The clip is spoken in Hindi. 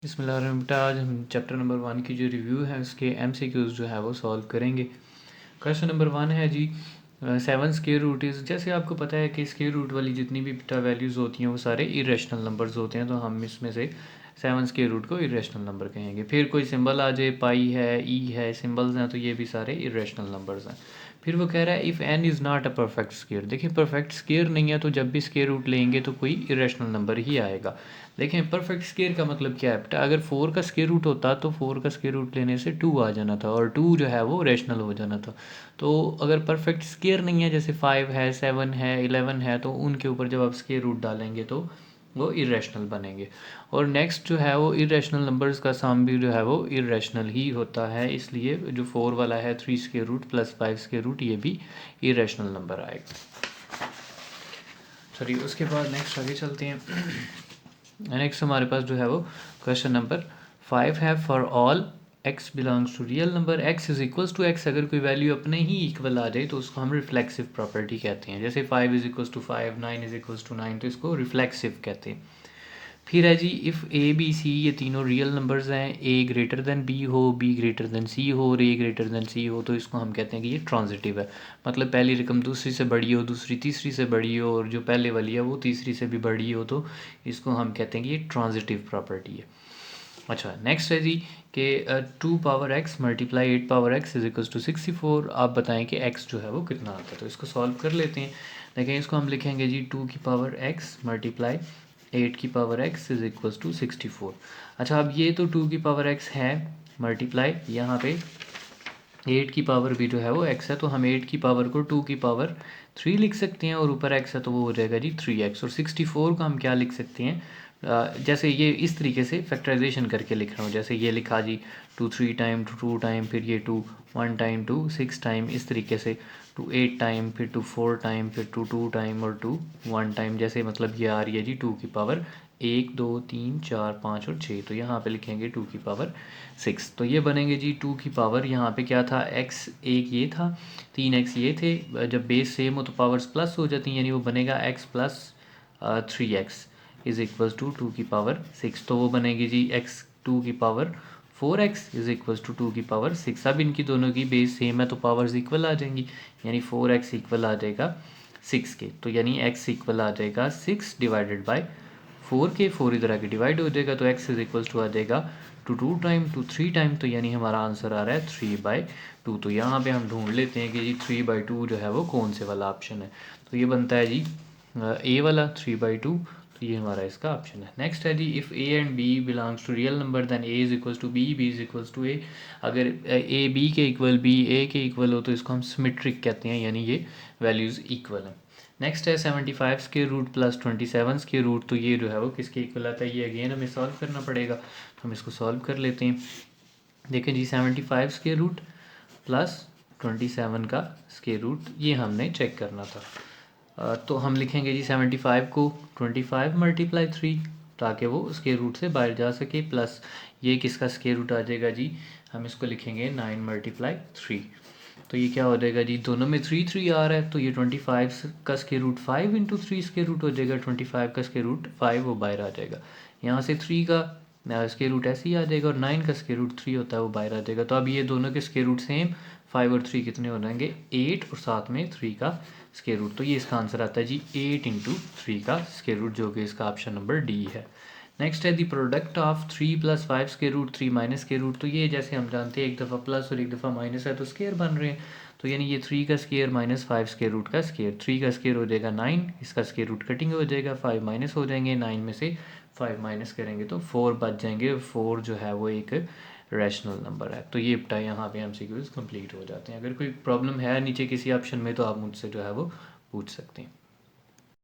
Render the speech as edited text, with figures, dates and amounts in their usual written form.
बिस्मिल्लाह बेटा, आज हम चैप्टर नंबर 1 की जो रिव्यू है उसके एमसीक्यूज़ जो है वो सॉल्व करेंगे। क्वेश्चन नंबर 1 है जी, 7 स्क्वायर रूट इज़। जैसे आपको पता है कि स्क्वायर रूट वाली जितनी भी बेटा वैल्यूज़ होती हैं वो सारे इरेशनल नंबर्स होते हैं, तो हम इसमें से 7 स्क्वायर रूट को इरेशनल नंबर कहेंगे। फिर कोई सिंबल आ जाए, पाई है, ई है, सिंबल्स हैं, तो ये भी सारे इरेशनल नंबर्स हैं। फिर वो कह रहा है if n is not a perfect square. देखिए परफेक्ट स्क्वायर नहीं है तो जब भी स्क्वायर रूट लेंगे तो कोई इरेशनल नंबर ही आएगा। देखें परफेक्ट स्क्वायर का मतलब क्या है बेटा, अगर 4 का स्क्वायर रूट होता तो 4 का स्क्वायर रूट लेने से 2 आ जाना था और 2 जो है वो रेशनल हो जाना था। तो अगर परफेक्ट स्क्वायर नहीं है, जैसे 5 है, 7 है, 11 है, तो उनके ऊपर जब आप स्क्वायर रूट डालेंगे तो वो इरेशनल बनेंगे। और नेक्स्ट जो है वो इरेशनल नंबर्स का सम भी जो है वो इरेशनल ही होता है, इसलिए जो 4 वाला है 3 square root plus 5 square root ये भी इरेशनल नंबर आएगा। सॉरी, उसके बाद नेक्स्ट आगे चलते हैं। नेक्स्ट हमारे पास जो है वो क्वेश्चन नंबर 5 है, for all x belongs to real number x is equals to x। अगर कोई वैल्यू अपने ही इक्वल आ जाए तो उसको हम रिफ्लेक्सिव प्रॉपर्टी कहते हैं। जैसे 5 is equals to 5, 9 is equals to 9, तो इसको रिफ्लेक्सिव कहते हैं। फिर है G, if A B C ये तीनों रियल नंबर्स हैं, ए ग्रेटर देन बी हो, बी ग्रेटर देन सी हो और ए ग्रेटर देन सी हो, तो इसको हम कहते हैं कि ये ट्रांजिटिव है। मतलब पहली रकम दूसरी से बड़ी हो, दूसरी तीसरी से बड़ी हो और जो पहले वाली है वो तीसरी से भी बड़ी हो, तो इसको हम कहते हैं कि ये ट्रांजिटिव प्रॉपर्टी है। अच्छा, नेक्स्ट है जी कि 2 power x multiply 8 power x is equals to 64। आप बताएं कि एक्स जो है वो कितना आता है, तो इसको सॉल्व कर लेते हैं। देखें, इसको हम लिखेंगे जी 2 की पावर एक्स मल्टीप्लाई 8 की power x is equals to 64। अच्छा, अब ये तो 2 की पावर एक्स है मल्टीप्लाई यहाँ पे 8 की पावर भी जो है वो x है, तो हम 8 की पावर को 2 की पावर 3 लिख सकते हैं और ऊपर x है तो वो हो जाएगा जी 3x। और 64 को हम क्या लिख सकते हैं, जैसे ये इस तरीके से फैक्टराइजेशन करके लिख रहा हूँ। जैसे ये लिखा जी 2 3 टाइम, 2 2 टाइम, फिर ये 2 1 टाइम, 2 6 टाइम, इस तरीके से 2 8 टाइम, फिर 2 4 टाइम, फिर 2 2 टाइम और 2 1 टाइम। जैसे मतलब ये आ रही है जी 2 की पावर 1 2 3 4 5 और 6, तो यहाँ पे लिखेंगे 2 की पावर 6। तो ये बनेंगे जी 2 की पावर, यहाँ पे क्या था, x एक ये था, 3x ये थे। जब बेस सेम हो तो पावर्स प्लस हो जाती हैं, यानी वो बनेगा x plus 3x is equals to 2 की पावर 6। तो वो बनेगी जी x 2 की power 4x is equals to 2 की पावर 6। अब इनकी दोनों की बेस सेम है तो पावर्स इक्वल आ जाएंगी, यानी 4x इक्वल आ जाएगा 6 के, तो यानी x इक्वल आ जाएगा 6 डिवाइडेड बाई 4 के। 4 इधर आके डिवाइड हो जाएगा तो x इज इक्वल्स टू आ जाएगा टू 2 टाइम, टू 3 टाइम, तो यानी हमारा आंसर आ रहा है 3/2। तो यहाँ पे हम ढूंढ लेते हैं कि जी 3/2 जो है वो कौन से वाला ऑप्शन है, तो ये बनता है जी ए वाला 3/2, तो ये हमारा इसका ऑप्शन है। नेक्स्ट है G, if A and B belongs to real number then A is equals to B, B is equals to A. अगर ए बी के इक्वल, बी ए के इक्वल हो तो इसको हम सिमेट्रिक कहते हैं, यानी ये वैल्यूज़ इक्वल हैं। नेक्स्ट है 75 square root plus 27 square root, तो ये जो है वो किसके इक्वल आता है, ये अगेन हमें सॉल्व करना पड़ेगा, तो हम इसको सॉल्व कर लेते हैं। देखें जी, 75 स्क्वायर रूट प्लस 27 का स्क्वायर रूट ये हमने चेक करना था। तो हम लिखेंगे जी 75 को 25 मल्टीप्लाई 3, ताकि वो स्क्वायर रूट से बाहर जा सके, प्लस ये किसका स्क्वायर रूट आ जाएगा जी, हम इसको लिखेंगे 9 मल्टीप्लाई 3। तो ये क्या हो जाएगा जी, दोनों में 3 3 आ रहा है, तो ये 25 का square root 5 into 3 square root हो जाएगा। 25 का स्क्वायर रूट 5 वो बाहर आ जाएगा, यहाँ से 3 का स्क्वायर रूट ऐसे ही आ जाएगा और 9 का स्क्वायर रूट 3 होता है वो बाहर आ जाएगा। तो अब ये दोनों के स्क्वायर रूट सेम, 5 और 3 कितने हो जाएंगे 8 और साथ में 3 का स्क्वायर रूट, तो ये इसका आंसर आता है जी 8 इंटू 3 का स्क्वायर रूट, जो कि इसका ऑप्शन नंबर डी है। नेक्स्ट है the product of 3 plus 5 square root 3 minus square root, तो ये जैसे हम जानते हैं एक दफ़ा प्लस और एक दफ़ा माइनस है तो स्क्वायर बन रहे हैं, तो यानी ये 3 का स्क्वायर माइनस 5 स्क्वायर रूट का स्क्वायर, 3 का स्क्वायर हो जाएगा 9, इसका स्क्वायर रूट कटिंग हो जाएगा, 5 माइनस हो जाएंगे, 9 में से 5 माइनस करेंगे तो 4 बच जाएंगे, 4 जो है वो एक रैशनल नंबर है। तो ये बेटा यहाँ पे एमसीक्यूज कंप्लीट हो जाते हैं। अगर कोई प्रॉब्लम है नीचे किसी ऑप्शन में तो आप मुझसे जो है वो पूछ सकते हैं।